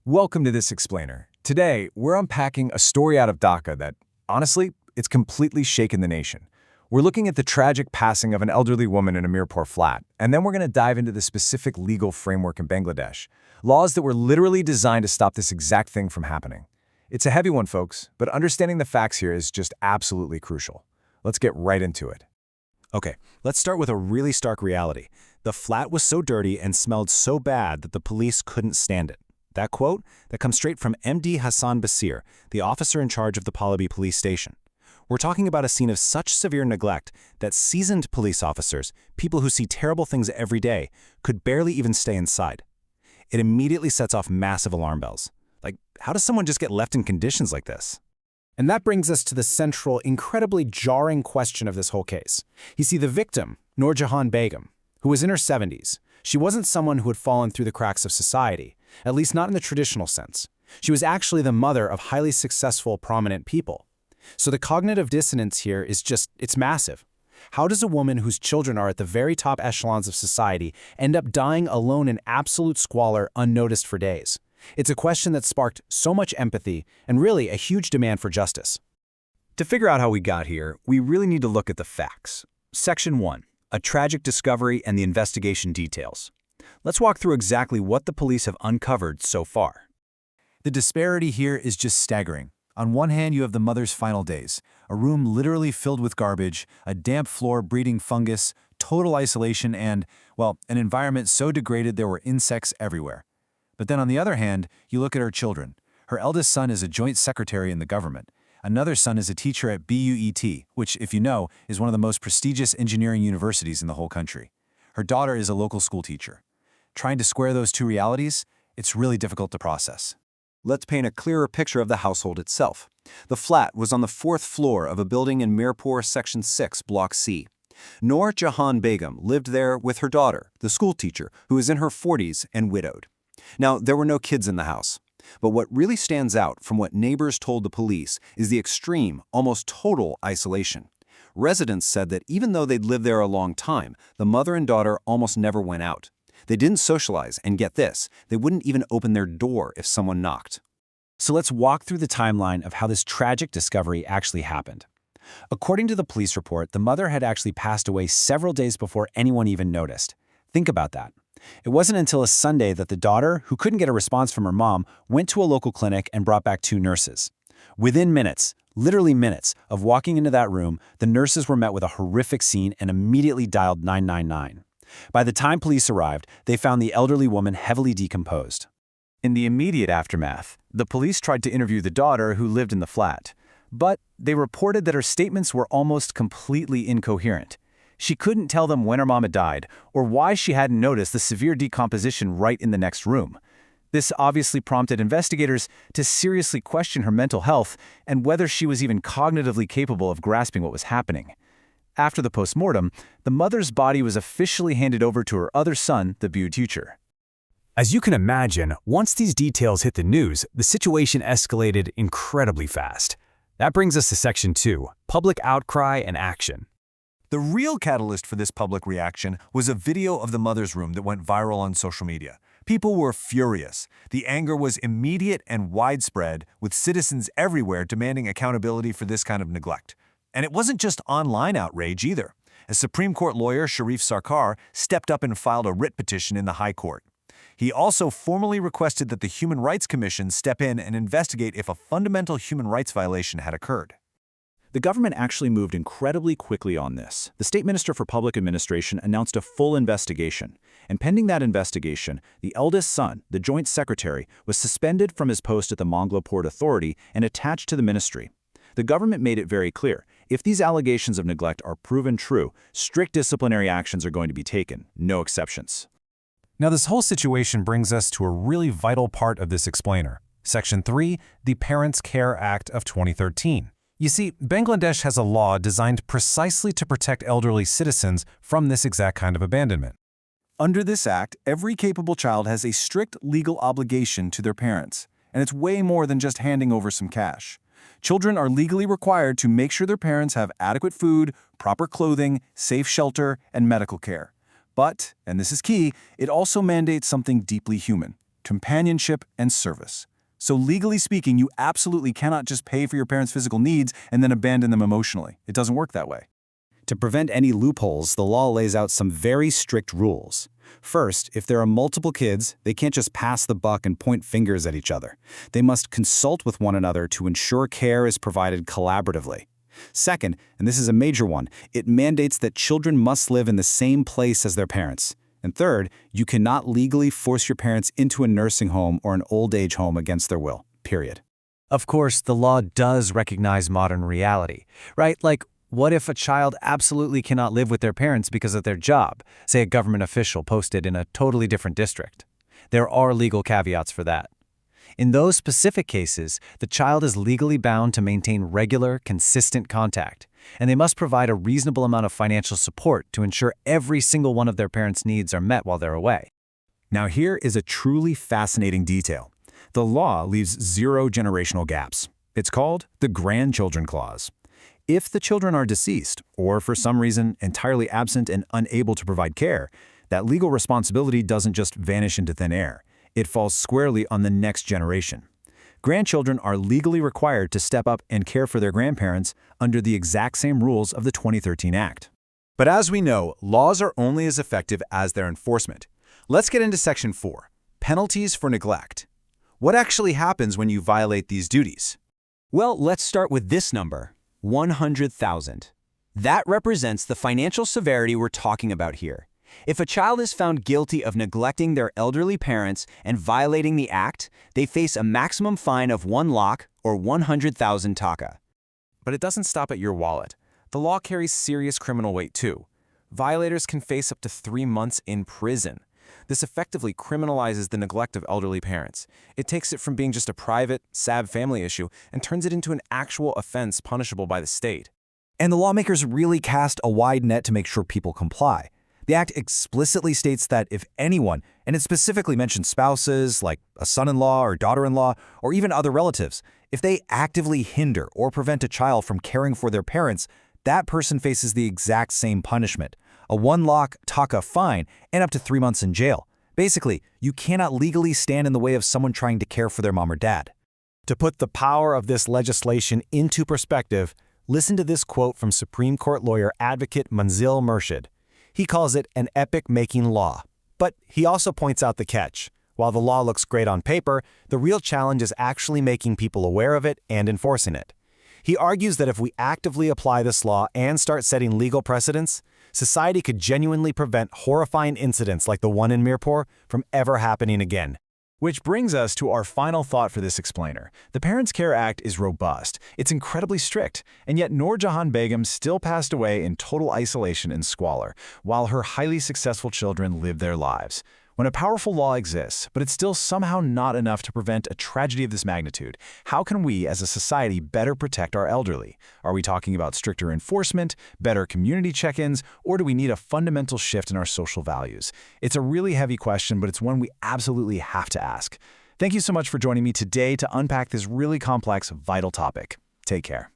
Welcome to this explainer. Today, we're unpacking a story out of Dhaka that, honestly, it's completely shaken the nation. We're looking at the tragic passing of an elderly woman in a Mirpur flat, and then we're going to dive into the specific legal framework in Bangladesh, laws that were literally designed to stop this exact thing from happening. It's a heavy one, folks, but understanding the facts here is just absolutely crucial. Let's get right into it. Okay, let's start with a really stark reality. The flat was so dirty and smelled so bad that the police couldn't stand it. That quote, that comes straight from MD Hassan Basir, the officer in charge of the Pallavi police station. We're talking about a scene of such severe neglect that seasoned police officers, people who see terrible things every day, could barely even stay inside. It immediately sets off massive alarm bells. Like, how does someone just get left in conditions like this? And that brings us to the central, incredibly jarring question of this whole case. You see, the victim, Nurjahan Begum, who was in her 70s, she wasn't someone who had fallen through the cracks of society, at least not in the traditional sense. She was actually the mother of highly successful, prominent people. So the cognitive dissonance here is it's massive. How does a woman whose children are at the very top echelons of society end up dying alone in absolute squalor unnoticed for days? It's a question that sparked so much empathy and really a huge demand for justice. To figure out how we got here, we really need to look at the facts. Section 1. A tragic discovery and the investigation details. Let's walk through exactly what the police have uncovered so far. The disparity here is just staggering. On one hand, you have the mother's final days, a room literally filled with garbage, a damp floor breeding fungus, total isolation, and, well, an environment so degraded there were insects everywhere. But then on the other hand, you look at her children. Her eldest son is a joint secretary in the government. Another son is a teacher at BUET, which, if you know, is one of the most prestigious engineering universities in the whole country. Her daughter is a local school teacher. Trying to square those two realities, it's really difficult to process. Let's paint a clearer picture of the household itself. The flat was on the 4th floor of a building in Mirpur, Section 6, Block C. Nurjahan Begum lived there with her daughter, the school teacher, who is in her 40s and widowed. Now, there were no kids in the house. But what really stands out from what neighbors told the police is the extreme, almost total isolation. Residents said that even though they'd lived there a long time, the mother and daughter almost never went out. They didn't socialize, and get this, they wouldn't even open their door if someone knocked. So let's walk through the timeline of how this tragic discovery actually happened. According to the police report, the mother had actually passed away several days before anyone even noticed. Think about that. It wasn't until a Sunday that the daughter, who couldn't get a response from her mom, went to a local clinic and brought back 2 nurses. Within minutes, literally minutes, of walking into that room, the nurses were met with a horrific scene and immediately dialed 999. By the time police arrived, they found the elderly woman heavily decomposed. In the immediate aftermath, the police tried to interview the daughter who lived in the flat, but they reported that her statements were almost completely incoherent. She couldn't tell them when her mom had died or why she hadn't noticed the severe decomposition right in the next room. This obviously prompted investigators to seriously question her mental health and whether she was even cognitively capable of grasping what was happening. After the postmortem, the mother's body was officially handed over to her other son, the BUET teacher. As you can imagine, once these details hit the news, the situation escalated incredibly fast. That brings us to Section 2, public outcry and action. The real catalyst for this public reaction was a video of the mother's room that went viral on social media. People were furious. The anger was immediate and widespread, with citizens everywhere demanding accountability for this kind of neglect. And it wasn't just online outrage either. A Supreme Court lawyer, Sharif Sarkar, stepped up and filed a writ petition in the High Court. He also formally requested that the Human Rights Commission step in and investigate if a fundamental human rights violation had occurred. The government actually moved incredibly quickly on this. The State Minister for Public Administration announced a full investigation. And pending that investigation, the eldest son, the Joint Secretary, was suspended from his post at the Mongla Port Authority and attached to the ministry. The government made it very clear, if these allegations of neglect are proven true, strict disciplinary actions are going to be taken, no exceptions. Now, this whole situation brings us to a really vital part of this explainer. Section 3, the Parents' Care Act of 2013. You see, Bangladesh has a law designed precisely to protect elderly citizens from this exact kind of abandonment. Under this act, every capable child has a strict legal obligation to their parents, and it's way more than just handing over some cash. Children are legally required to make sure their parents have adequate food, proper clothing, safe shelter, and medical care. But, and this is key, it also mandates something deeply human: companionship, and service. So legally speaking, you absolutely cannot just pay for your parents' physical needs and then abandon them emotionally. It doesn't work that way. To prevent any loopholes, the law lays out some very strict rules. First, if there are multiple kids, they can't just pass the buck and point fingers at each other. They must consult with one another to ensure care is provided collaboratively. Second, and this is a major one, it mandates that children must live in the same place as their parents. And third, you cannot legally force your parents into a nursing home or an old age home against their will, period. Of course, the law does recognize modern reality, right? Like, what if a child absolutely cannot live with their parents because of their job, say a government official posted in a totally different district? There are legal caveats for that. In those specific cases, the child is legally bound to maintain regular, consistent contact, and they must provide a reasonable amount of financial support to ensure every single one of their parents' needs are met while they're away. Now here is a truly fascinating detail. The law leaves 0 generational gaps. It's called the grandchildren clause. If the children are deceased, or for some reason entirely absent and unable to provide care, that legal responsibility doesn't just vanish into thin air. It falls squarely on the next generation. Grandchildren are legally required to step up and care for their grandparents under the exact same rules of the 2013 Act. But as we know, laws are only as effective as their enforcement. Let's get into Section 4, penalties for neglect. What actually happens when you violate these duties? Well, let's start with this number, 100,000. That represents the financial severity we're talking about here. If a child is found guilty of neglecting their elderly parents and violating the act, they face a maximum fine of 1 lakh or 100,000 Dhaka. But it doesn't stop at your wallet. The law carries serious criminal weight too. Violators can face up to 3 months in prison. This effectively criminalizes the neglect of elderly parents. It takes it from being just a private, sad family issue and turns it into an actual offense punishable by the state. And the lawmakers really cast a wide net to make sure people comply. The Act explicitly states that if anyone, and it specifically mentions spouses, like a son-in-law or daughter-in-law, or even other relatives, if they actively hinder or prevent a child from caring for their parents, that person faces the exact same punishment, a 1 lakh Dhaka fine and up to 3 months in jail. Basically, you cannot legally stand in the way of someone trying to care for their mom or dad. To put the power of this legislation into perspective, listen to this quote from Supreme Court lawyer advocate Manzil Murshid. He calls it an epic-making law. But he also points out the catch. While the law looks great on paper, the real challenge is actually making people aware of it and enforcing it. He argues that if we actively apply this law and start setting legal precedents, society could genuinely prevent horrifying incidents like the one in Mirpur from ever happening again. Which brings us to our final thought for this explainer. The Parents' Care Act is robust. It's incredibly strict, and yet Nurjahan Begum still passed away in total isolation and squalor, while her highly successful children lived their lives. When a powerful law exists, but it's still somehow not enough to prevent a tragedy of this magnitude, how can we as a society better protect our elderly? Are we talking about stricter enforcement, better community check-ins, or do we need a fundamental shift in our social values? It's a really heavy question, but it's one we absolutely have to ask. Thank you so much for joining me today to unpack this really complex, vital topic. Take care.